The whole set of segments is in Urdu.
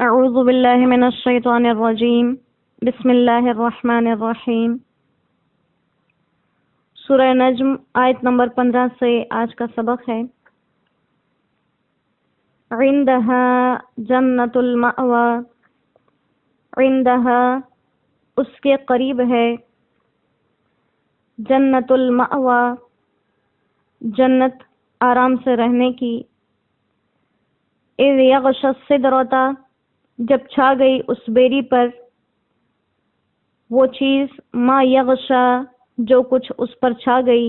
اعوذ باللہ من الشیطان الرجیم بسم اللہ الرحمن الرحیم۔ سورہ نجم آیت نمبر 15 سے آج کا سبق ہے۔ عندہا جنت المأوى، عندہا اس کے قریب ہے، جنت المأوى جنت آرام سے رہنے کی، اذ یغشی السدرۃ جب چھا گئی اس بیری پر وہ چیز، ما یغشا جو کچھ اس پر چھا گئی،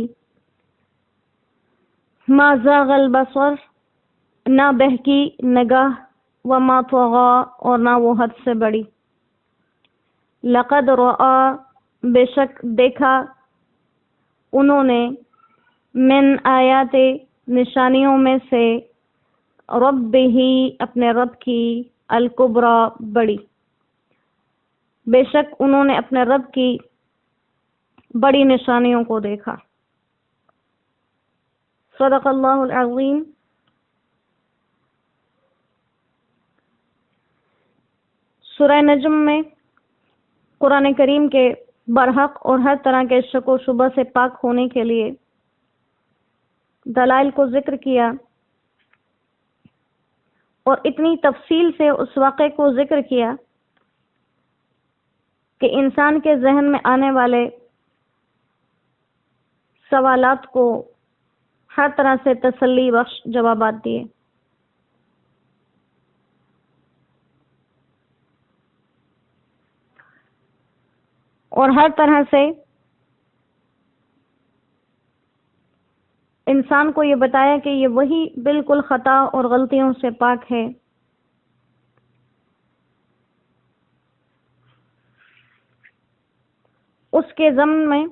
ما زاغ البصر نہ بہکی نگاہ، وما طغی اور نہ وہ حد سے بڑی، لقد رأى بے شک دیکھا انہوں نے، من آیات نشانیوں میں سے، ربہ اپنے رب کی، الکبریٰ بڑی، بے شک انہوں نے اپنے رب کی بڑی نشانیوں کو دیکھا۔ صدق اللہ العظیم۔ سورہ نجم میں قرآن کریم کے برحق اور ہر طرح کے شک و شبہ سے پاک ہونے کے لیے دلائل کو ذکر کیا، اور اتنی تفصیل سے اس واقعے کو ذکر کیا کہ انسان کے ذہن میں آنے والے سوالات کو ہر طرح سے تسلی بخش جوابات دیے۔ اور ہر طرح سے انسان کو یہ بتایا کہ یہ وہی بالکل خطا اور غلطیوں سے پاک ہے، اس کے ضمن میں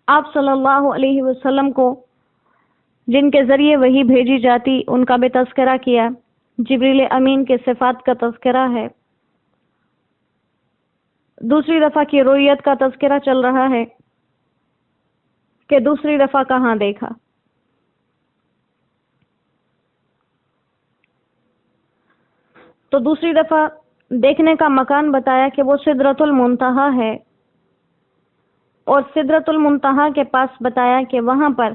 آپ صلی اللہ علیہ وسلم کو جن کے ذریعے وحی بھیجی جاتی ان کا بھی تذکرہ کیا، جبریل امین کے صفات کا تذکرہ ہے، دوسری دفعہ کی رؤیت کا تذکرہ چل رہا ہے کہ دوسری دفعہ کہاں دیکھا۔ تو دوسری دفعہ دیکھنے کا مکان بتایا کہ وہ سدرۃ المنتہا ہے، اور سدرۃ المنتہا کے پاس بتایا کہ وہاں پر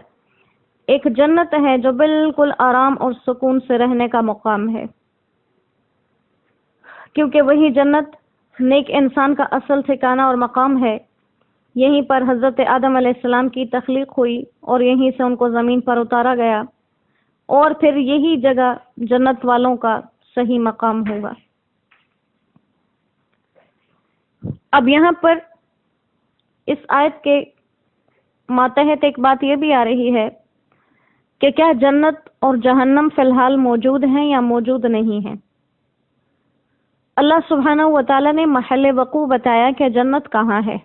ایک جنت ہے جو بالکل آرام اور سکون سے رہنے کا مقام ہے، کیونکہ وہی جنت نیک انسان کا اصل ٹھکانہ اور مقام ہے۔ یہیں پر حضرت آدم علیہ السلام کی تخلیق ہوئی اور یہیں سے ان کو زمین پر اتارا گیا، اور پھر یہی جگہ جنت والوں کا صحیح مقام ہوگا۔ اب یہاں پر اس آیت کے ماتحت ایک بات یہ بھی آ رہی ہے کہ کیا جنت اور جہنم فی الحال موجود ہیں یا موجود نہیں ہیں؟ اللہ سبحانہ و تعالیٰ نے محل وقوع بتایا کہ جنت کہاں ہے،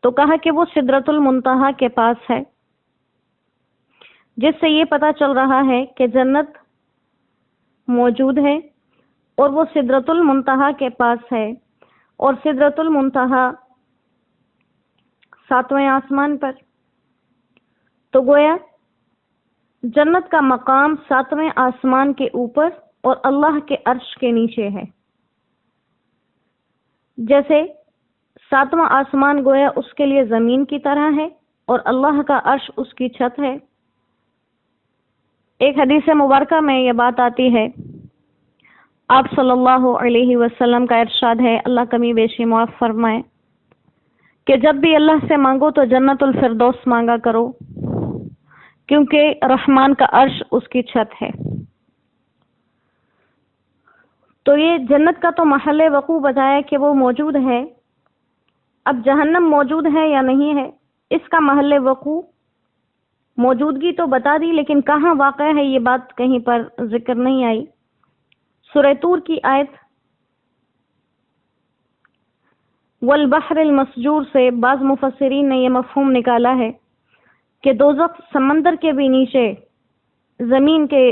تو کہا کہ وہ سدرۃ المنتہا کے پاس ہے، جس سے یہ پتہ چل رہا ہے کہ جنت موجود ہے اور وہ سدرۃ المنتہا کے پاس ہے، اور سدرۃ المنتہا 7ویں آسمان پر۔ تو گویا جنت کا مقام 7ویں آسمان کے اوپر اور اللہ کے عرش کے نیچے ہے، جیسے 7واں آسمان گویا اس کے لیے زمین کی طرح ہے اور اللہ کا عرش اس کی چھت ہے۔ ایک حدیث مبارکہ میں یہ بات آتی ہے، آپ صلی اللہ علیہ وسلم کا ارشاد ہے، اللہ کمی بیشی معاف فرمائے، کہ جب بھی اللہ سے مانگو تو جنت الفردوس مانگا کرو، کیونکہ رحمان کا عرش اس کی چھت ہے۔ تو یہ جنت کا تو محل وقوع بتایا کہ وہ موجود ہے۔ اب جہنم موجود ہے یا نہیں ہے، اس کا محل وقوع موجودگی تو بتا دی، لیکن کہاں واقع ہے یہ بات کہیں پر ذکر نہیں آئی۔ سورہ طور کی آیت والبحر المسجور سے بعض مفسرین نے یہ مفہوم نکالا ہے کہ دوزخ سمندر کے بھی نیچے زمین کے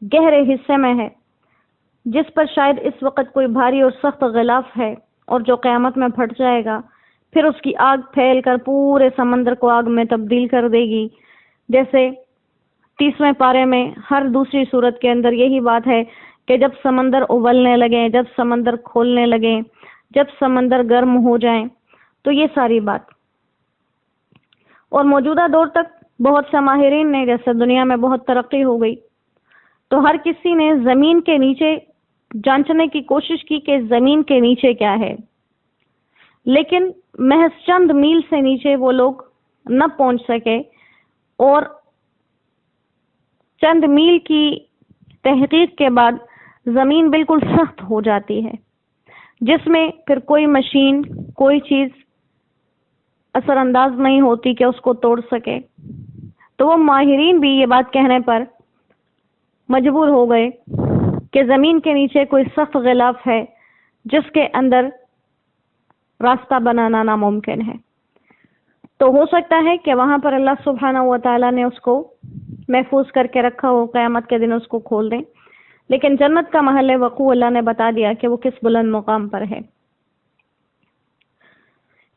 گہرے حصے میں ہے، جس پر شاید اس وقت کوئی بھاری اور سخت غلاف ہے، اور جو قیامت میں پھٹ جائے گا، پھر اس کی آگ پھیل کر پورے سمندر کو آگ میں تبدیل کر دے گی، جیسے 30ویں پارے میں ہر دوسری صورت کے اندر یہی بات ہے کہ جب سمندر ابلنے لگے، جب سمندر کھولنے لگے، جب سمندر گرم ہو جائیں، تو یہ ساری بات۔ اور موجودہ دور تک بہت سے ماہرین نے، جیسے دنیا میں بہت ترقی ہو گئی، تو ہر کسی نے زمین کے نیچے جانچنے کی کوشش کی کہ زمین کے نیچے کیا ہے، لیکن محض چند میل سے نیچے وہ لوگ نہ پہنچ سکے، اور چند میل کی تحقیق کے بعد زمین بالکل سخت ہو جاتی ہے، جس میں پھر کوئی مشین، کوئی چیز اثر انداز نہیں ہوتی کہ اس کو توڑ سکے۔ تو وہ ماہرین بھی یہ بات کہنے پر مجبور ہو گئے کہ زمین کے نیچے کوئی سخت غلاف ہے جس کے اندر راستہ بنانا ناممکن ہے۔ تو ہو سکتا ہے کہ وہاں پر اللہ سبحانہ و تعالیٰ نے اس کو محفوظ کر کے رکھا ہو، قیامت کے دن اس کو کھول دیں، لیکن جنت کا محل وقوع اللہ نے بتا دیا کہ وہ کس بلند مقام پر ہے۔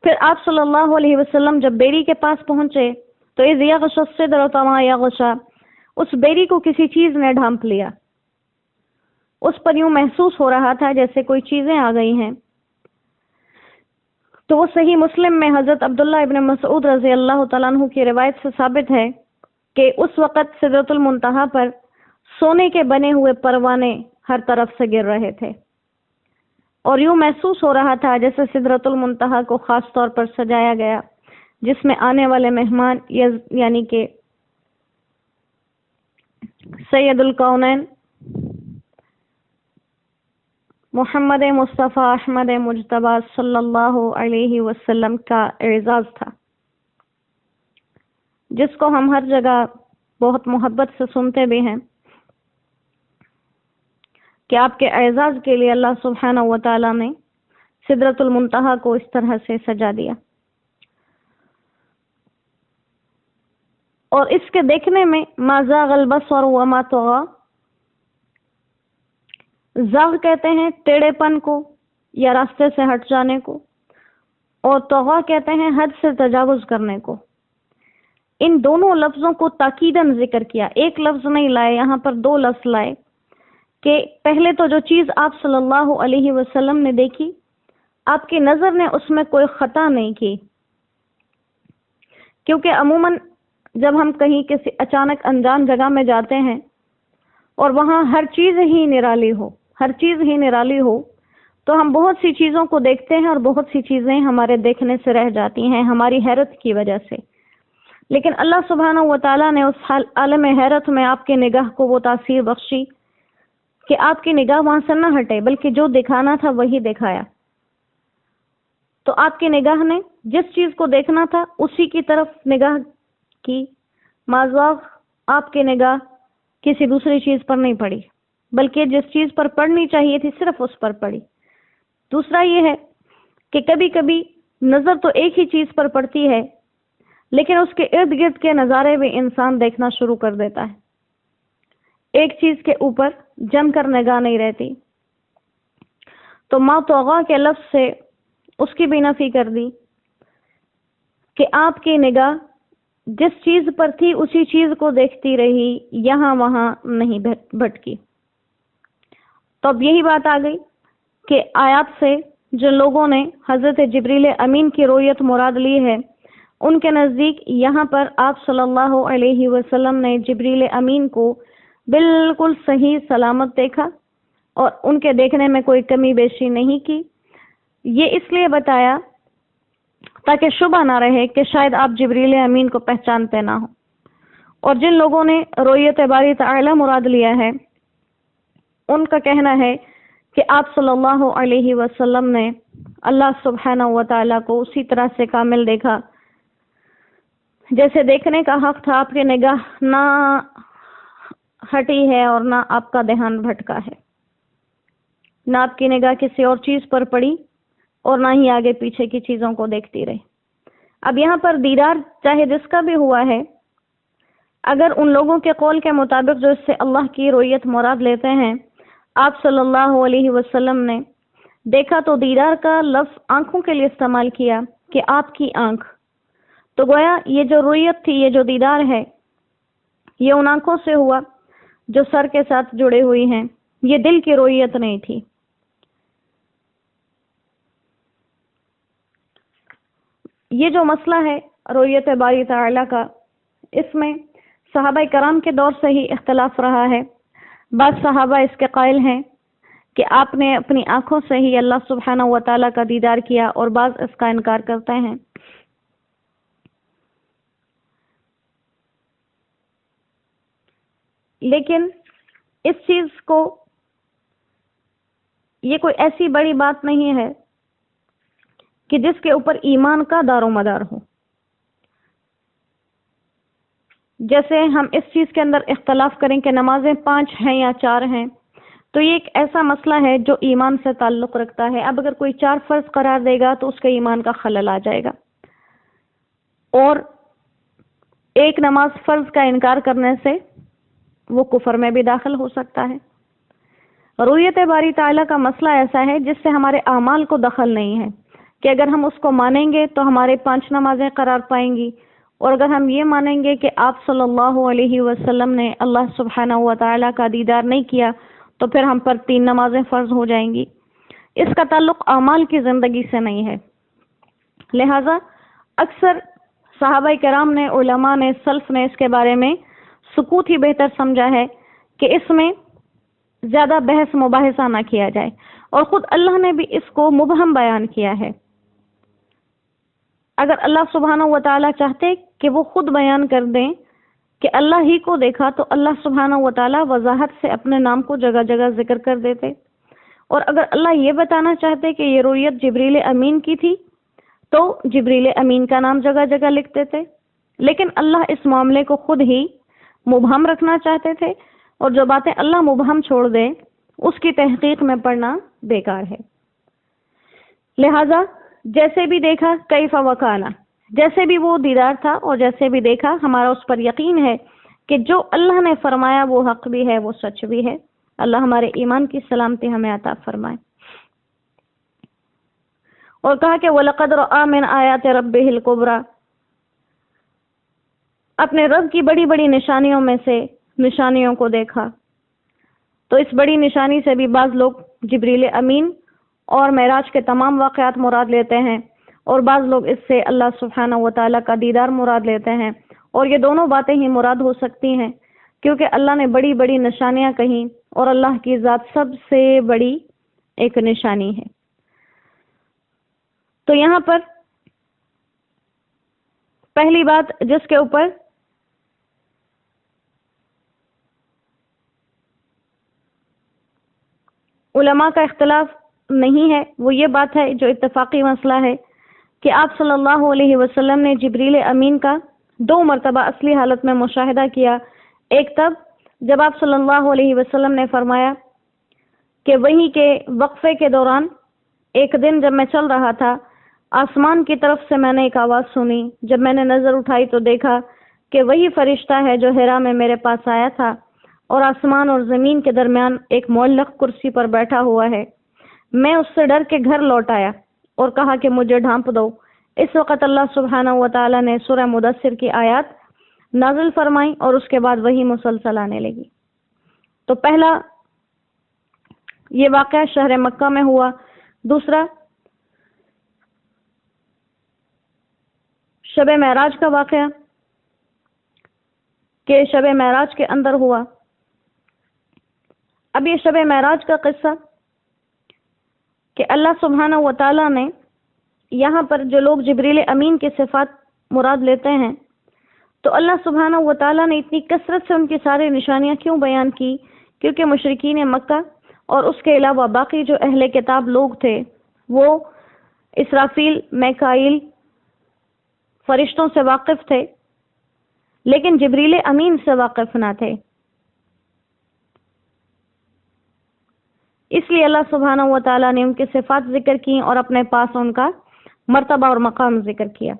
پھر آپ صلی اللہ علیہ وسلم جب بیری کے پاس پہنچے تو اذ یغشی السدرۃ ما یغشی، اس بیری کو کسی چیز نے ڈھانپ لیا، اس پر یوں محسوس ہو رہا تھا جیسے کوئی چیزیں آ گئی ہیں۔ تو وہ صحیح مسلم میں حضرت عبداللہ ابن مسعود رضی اللہ تعالیٰ عنہ کی روایت سے ثابت ہے کہ اس وقت سدرۃ المنتہا پر سونے کے بنے ہوئے پروانے ہر طرف سے گر رہے تھے، اور یوں محسوس ہو رہا تھا جیسے سدرۃ المنتہا کو خاص طور پر سجایا گیا، جس میں آنے والے مہمان یعنی کہ سید الکونین محمد مصطفیٰ احمد مجتبیٰ صلی اللہ علیہ وسلم کا اعزاز تھا، جس کو ہم ہر جگہ بہت محبت سے سنتے بھی ہیں کہ آپ کے اعزاز کے لیے اللہ سبحانہ و تعالیٰ نے سدرۃ المنتہا کو اس طرح سے سجا دیا۔ اور اس کے دیکھنے میں ما زاغ البصر وما طغى، زاغ کہتے ہیں ٹیڑھے پن کو یا راستے سے ہٹ جانے کو، اور طغى کہتے ہیں حد سے تجاوز کرنے کو۔ ان دونوں لفظوں کو تاکیداً ذکر کیا، ایک لفظ نہیں لائے، یہاں پر دو لفظ لائے کہ پہلے تو جو چیز آپ صلی اللہ علیہ وسلم نے دیکھی، آپ کی نظر نے اس میں کوئی خطا نہیں کی، کیونکہ عموماً جب ہم کہیں کسی اچانک انجان جگہ میں جاتے ہیں اور وہاں ہر چیز ہی نرالی ہو تو ہم بہت سی چیزوں کو دیکھتے ہیں اور بہت سی چیزیں ہمارے دیکھنے سے رہ جاتی ہیں ہماری حیرت کی وجہ سے، لیکن اللہ سبحانہ و تعالیٰ نے اس عالم حیرت میں آپ کی نگاہ کو وہ تاثیر بخشی کہ آپ کی نگاہ وہاں سے نہ ہٹے، بلکہ جو دکھانا تھا وہی دکھایا۔ تو آپ کی نگاہ نے جس چیز کو دیکھنا تھا اسی کی طرف نگاہ کی، مازاغ آپ کی نگاہ کسی دوسری چیز پر نہیں پڑی، بلکہ جس چیز پر پڑنی چاہیے تھی صرف اس پر پڑی۔ دوسرا یہ ہے کہ کبھی کبھی نظر تو ایک ہی چیز پر پڑتی ہے، لیکن اس کے ارد گرد کے نظارے بھی انسان دیکھنا شروع کر دیتا ہے، ایک چیز کے اوپر جم کر نگاہ نہیں رہتی۔ تو ما طغى کے لفظ سے اس کی بھی نفی کر دی کہ آپ کی نگاہ جس چیز پر تھی اسی چیز کو دیکھتی رہی، یہاں وہاں نہیں بھٹکی۔ تو اب یہی بات آ گئی کہ آیات سے جن لوگوں نے حضرت جبریل امین کی رؤیت مراد لی ہے، ان کے نزدیک یہاں پر آپ صلی اللہ علیہ وسلم نے جبریل امین کو بالکل صحیح سلامت دیکھا اور ان کے دیکھنے میں کوئی کمی بیشی نہیں کی۔ یہ اس لیے بتایا تاکہ شبہ نہ رہے کہ شاید آپ جبریل امین کو پہچانتے نہ ہوں۔ اور جن لوگوں نے رؤیت باری تعالی مراد لیا ہے، ان کا کہنا ہے کہ آپ صلی اللہ علیہ وسلم نے اللہ سبحانہ و تعالیٰ کو اسی طرح سے کامل دیکھا جیسے دیکھنے کا حق تھا، آپ کی نگاہ نہ ہٹی ہے اور نہ آپ کا دھیان بھٹکا ہے، نہ آپ کی نگاہ کسی اور چیز پر پڑی اور نہ ہی آگے پیچھے کی چیزوں کو دیکھتی رہی۔ اب یہاں پر دیدار چاہے جس کا بھی ہوا ہے، اگر ان لوگوں کے قول کے مطابق جو اس سے اللہ کی رؤیت مراد لیتے ہیں، آپ صلی اللہ علیہ وسلم نے دیکھا تو دیدار کا لفظ آنکھوں کے لیے استعمال کیا کہ آپ کی آنکھ، تو گویا یہ جو رؤیت تھی، یہ جو دیدار ہے، یہ ان آنکھوں سے ہوا جو سر کے ساتھ جڑے ہوئی ہیں، یہ دل کی رویت نہیں تھی۔ یہ جو مسئلہ ہے رویت باری تعالیٰ کا، اس میں صحابہ کرام کے دور سے ہی اختلاف رہا ہے۔ بعض صحابہ اس کے قائل ہیں کہ آپ نے اپنی آنکھوں سے ہی اللہ سبحانہ و تعالیٰ کا دیدار کیا، اور بعض اس کا انکار کرتے ہیں۔ لیکن اس چیز کو، یہ کوئی ایسی بڑی بات نہیں ہے کہ جس کے اوپر ایمان کا دار و مدار ہو۔ جیسے ہم اس چیز کے اندر اختلاف کریں کہ نمازیں 5 ہیں یا 4 ہیں، تو یہ ایک ایسا مسئلہ ہے جو ایمان سے تعلق رکھتا ہے۔ اب اگر کوئی 4 فرض قرار دے گا تو اس کے ایمان کا خلل آ جائے گا، اور ایک نماز فرض کا انکار کرنے سے وہ کفر میں بھی داخل ہو سکتا ہے۔ رویت باری تعالیٰ کا مسئلہ ایسا ہے جس سے ہمارے اعمال کو دخل نہیں ہے، کہ اگر ہم اس کو مانیں گے تو ہمارے 5 نمازیں قرار پائیں گی، اور اگر ہم یہ مانیں گے کہ آپ صلی اللہ علیہ وسلم نے اللہ سبحانہ و تعالیٰ کا دیدار نہیں کیا تو پھر ہم پر 3 نمازیں فرض ہو جائیں گی۔ اس کا تعلق اعمال کی زندگی سے نہیں ہے۔ لہذا اکثر صحابہ کرام نے، علماء نے، سلف نے اس کے بارے میں سکوت ہی بہتر سمجھا ہے کہ اس میں زیادہ بحث مباحثہ نہ کیا جائے، اور خود اللہ نے بھی اس کو مبہم بیان کیا ہے۔ اگر اللہ سبحانہ و تعالیٰ چاہتے کہ وہ خود بیان کر دیں کہ اللہ ہی کو دیکھا، تو اللہ سبحانہ و تعالیٰ وضاحت سے اپنے نام کو جگہ جگہ ذکر کر دیتے، اور اگر اللہ یہ بتانا چاہتے کہ یہ رویت جبریل امین کی تھی تو جبریل امین کا نام جگہ جگہ لکھ دیتے، لیکن اللہ اس معاملے کو خود ہی مبہم رکھنا چاہتے تھے، اور جو باتیں اللہ مبہم چھوڑ دے اس کی تحقیق میں پڑھنا بیکار ہے۔ لہذا جیسے بھی دیکھا کیف وکانا، جیسے بھی وہ دیدار تھا اور جیسے بھی دیکھا، ہمارا اس پر یقین ہے کہ جو اللہ نے فرمایا وہ حق بھی ہے، وہ سچ بھی ہے۔ اللہ ہمارے ایمان کی سلامتی ہمیں عطا فرمائے۔ اور کہا کہ وَلَقَدْ رَأَىٰ مِنْ آيَاتِ رَبِّهِ الْكُبْرَىٰ، اپنے رب کی بڑی بڑی نشانیوں میں سے نشانیوں کو دیکھا۔ تو اس بڑی نشانی سے بھی بعض لوگ جبریل امین اور معراج کے تمام واقعات مراد لیتے ہیں، اور بعض لوگ اس سے اللہ سبحانہ و تعالیٰ کا دیدار مراد لیتے ہیں، اور یہ دونوں باتیں ہی مراد ہو سکتی ہیں، کیونکہ اللہ نے بڑی بڑی نشانیاں کہیں، اور اللہ کی ذات سب سے بڑی ایک نشانی ہے۔ تو یہاں پر پہلی بات جس کے اوپر علماء کا اختلاف نہیں ہے وہ یہ بات ہے، جو اتفاقی مسئلہ ہے، کہ آپ صلی اللہ علیہ وسلم نے جبریل امین کا 2 مرتبہ اصلی حالت میں مشاہدہ کیا۔ ایک تب جب آپ صلی اللہ علیہ وسلم نے فرمایا کہ وحی کے وقفے کے دوران ایک دن جب میں چل رہا تھا، آسمان کی طرف سے میں نے ایک آواز سنی۔ جب میں نے نظر اٹھائی تو دیکھا کہ وہی فرشتہ ہے جو حرا میں میرے پاس آیا تھا، اور آسمان اور زمین کے درمیان ایک معلق کرسی پر بیٹھا ہوا ہے۔ میں اس سے ڈر کے گھر لوٹ آیا اور کہا کہ مجھے ڈھانپ دو۔ اس وقت اللہ سبحانہ و تعالیٰ نے سورہ مدثر کی آیات نازل فرمائی، اور اس کے بعد وہی مسلسل آنے لگی۔ تو پہلا یہ واقعہ شہر مکہ میں ہوا۔ دوسرا شب معراج کا واقعہ کہ شب معراج کے اندر ہوا۔ اب یہ شب معراج کا قصہ کہ اللہ سبحانہ و تعالیٰ نے یہاں پر جو لوگ جبریل امین کی صفات مراد لیتے ہیں، تو اللہ سبحانہ و تعالیٰ نے اتنی کثرت سے ان کی ساری نشانیاں کیوں بیان کی؟ کیونکہ مشرکین مکہ اور اس کے علاوہ باقی جو اہل کتاب لوگ تھے، وہ اسرافیل، میکائیل، فرشتوں سے واقف تھے، لیکن جبریل امین سے واقف نہ تھے۔ اس لیے اللہ سبحانہ و تعالیٰ نے ان کی صفات ذکر کی اور اپنے پاس ان کا مرتبہ اور مقام ذکر کیا۔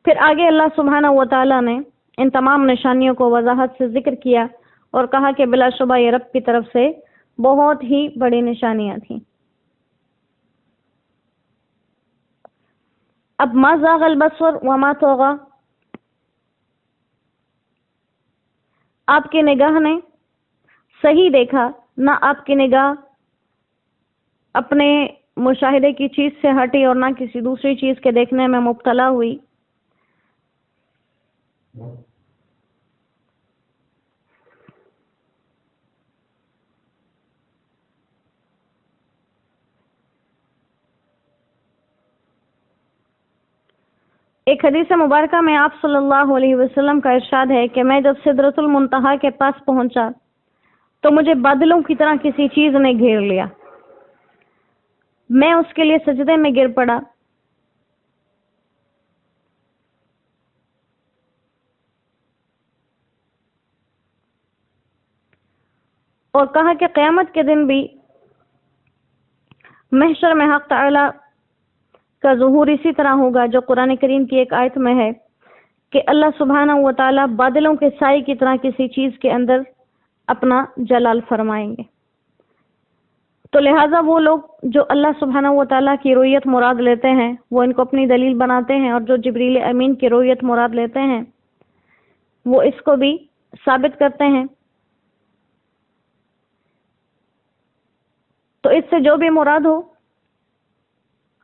پھر آگے اللہ سبحانہ و تعالیٰ نے ان تمام نشانیوں کو وضاحت سے ذکر کیا اور کہا کہ بلا شبہ یہ رب کی طرف سے بہت ہی بڑی نشانیاں تھیں۔ اب ما زاغ البصر وما طغى، آپ کی نگاہ نے صحیح دیکھا، نہ آپ کی نگاہ اپنے مشاہدے کی چیز سے ہٹی اور نہ کسی دوسری چیز کے دیکھنے میں مبتلا ہوئی۔ ایک حدیث مبارکہ میں آپ صلی اللہ علیہ وسلم کا ارشاد ہے کہ میں جب سدرۃ المنتہا کے پاس پہنچا تو مجھے بادلوں کی طرح کسی چیز نے گھیر لیا، میں اس کے لیے سجدے میں گر پڑا اور کہا کہ قیامت کے دن بھی محشر میں حق تعالی کا ظہور اسی طرح ہوگا جو قرآن کریم کی ایک آیت میں ہے کہ اللہ سبحانہ و تعالی بادلوں کے سائے کی طرح کسی چیز کے اندر اپنا جلال فرمائیں گے۔ تو لہٰذا وہ لوگ جو اللہ سبحانہ و تعالیٰ کی رؤیت مراد لیتے ہیں وہ ان کو اپنی دلیل بناتے ہیں، اور جو جبریل امین کی رؤیت مراد لیتے ہیں وہ اس کو بھی ثابت کرتے ہیں۔ تو اس سے جو بھی مراد ہو،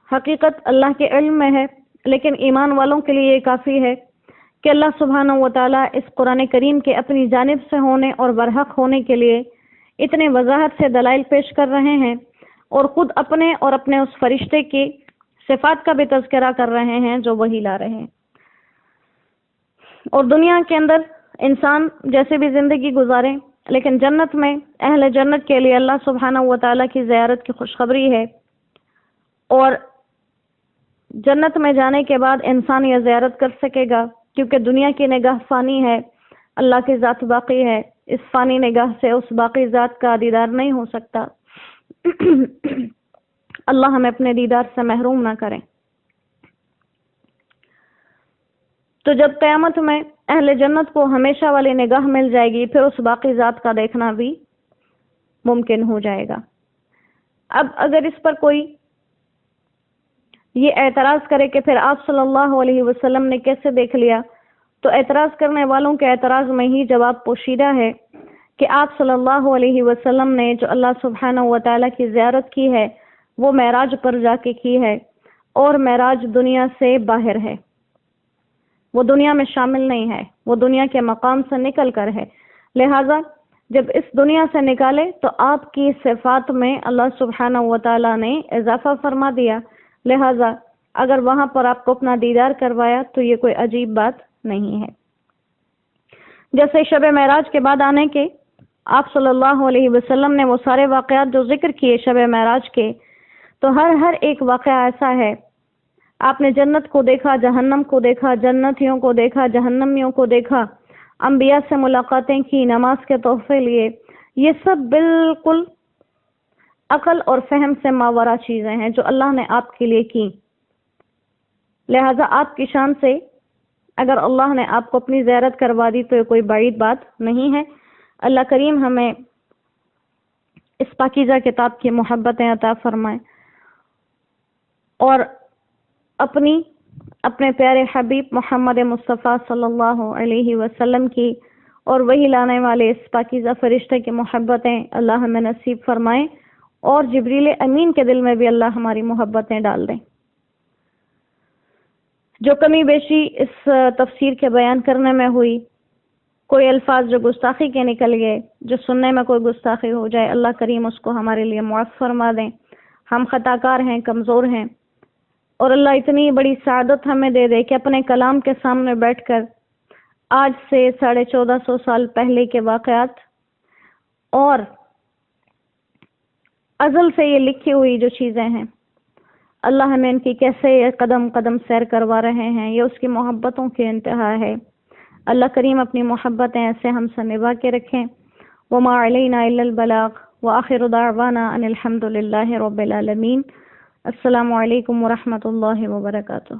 حقیقت اللہ کے علم میں ہے، لیکن ایمان والوں کے لیے یہ کافی ہے کہ اللہ سبحانہ و تعالیٰ اس قرآن کریم کے اپنی جانب سے ہونے اور برحق ہونے کے لیے اتنے وضاحت سے دلائل پیش کر رہے ہیں، اور خود اپنے اور اپنے اس فرشتے کی صفات کا بھی تذکرہ کر رہے ہیں جو وہی لا رہے ہیں۔ اور دنیا کے اندر انسان جیسے بھی زندگی گزارے، لیکن جنت میں اہل جنت کے لیے اللہ سبحانہ و تعالیٰ کی زیارت کی خوشخبری ہے، اور جنت میں جانے کے بعد انسان یہ زیارت کر سکے گا، کیونکہ دنیا کی نگاہ فانی ہے، اللہ کی ذات باقی ہے، اس فانی نگاہ سے اس باقی ذات کا دیدار نہیں ہو سکتا۔ اللہ ہمیں اپنے دیدار سے محروم نہ کریں۔ تو جب قیامت میں اہل جنت کو ہمیشہ والی نگاہ مل جائے گی، پھر اس باقی ذات کا دیکھنا بھی ممکن ہو جائے گا۔ اب اگر اس پر کوئی یہ اعتراض کرے کہ پھر آپ صلی اللہ علیہ وسلم نے کیسے دیکھ لیا، تو اعتراض کرنے والوں کے اعتراض میں ہی جواب پوشیدہ ہے کہ آپ صلی اللہ علیہ وسلم نے جو اللہ سبحانہ و تعالیٰ کی زیارت کی ہے وہ معراج پر جا کے کی ہے، اور معراج دنیا سے باہر ہے، وہ دنیا میں شامل نہیں ہے، وہ دنیا کے مقام سے نکل کر ہے۔ لہٰذا جب اس دنیا سے نکالے تو آپ کی صفات میں اللہ سبحانہ و تعالیٰ نے اضافہ فرما دیا، لہٰذا اگر وہاں پر آپ کو اپنا دیدار کروایا تو یہ کوئی عجیب بات نہیں ہے۔ جیسے شب معراج کے بعد آنے کے آپ صلی اللہ علیہ وسلم نے وہ سارے واقعات جو ذکر کیے شب معراج کے، تو ہر ایک واقعہ ایسا ہے، آپ نے جنت کو دیکھا، جہنم کو دیکھا، جنتیوں کو دیکھا، جہنمیوں کو دیکھا، انبیاء سے ملاقاتیں کی، نماز کے تحفے لیے، یہ سب بالکل عقل اور فہم سے ماورا چیزیں ہیں جو اللہ نے آپ کے لیے کی۔ لہذا آپ کی شان سے اگر اللہ نے آپ کو اپنی زیارت کروا دی تو یہ کوئی بعید بات نہیں ہے۔ اللہ کریم ہمیں اس پاکیزہ کتاب کی محبتیں عطا فرمائے، اور اپنے پیارے حبیب محمد مصطفیٰ صلی اللہ علیہ وسلم کی اور وہی لانے والے اس پاکیزہ فرشتے کی محبتیں اللہ ہمیں نصیب فرمائے، اور جبریل امین کے دل میں بھی اللہ ہماری محبتیں ڈال دیں۔ جو کمی بیشی اس تفسیر کے بیان کرنے میں ہوئی، کوئی الفاظ جو گستاخی کے نکل گئے، جو سننے میں کوئی گستاخی ہو جائے، اللہ کریم اس کو ہمارے لیے معاف فرما دیں۔ ہم خطا کار ہیں، کمزور ہیں، اور اللہ اتنی بڑی سعادت ہمیں دے دے کہ اپنے کلام کے سامنے بیٹھ کر آج سے 1450 سال پہلے کے واقعات اور ازل سے یہ لکھی ہوئی جو چیزیں ہیں، اللہ ہمیں ان کی کیسے قدم قدم سیر کروا رہے ہیں، یہ اس کی محبتوں کی انتہا ہے۔ اللہ کریم اپنی محبتیں ایسے ہم سے نبھا کے رکھیں۔ وما علینا الا البلاغ وآخر دعوانا ان الحمد للہ رب العالمین۔ السلام علیکم ورحمۃ اللہ وبرکاتہ۔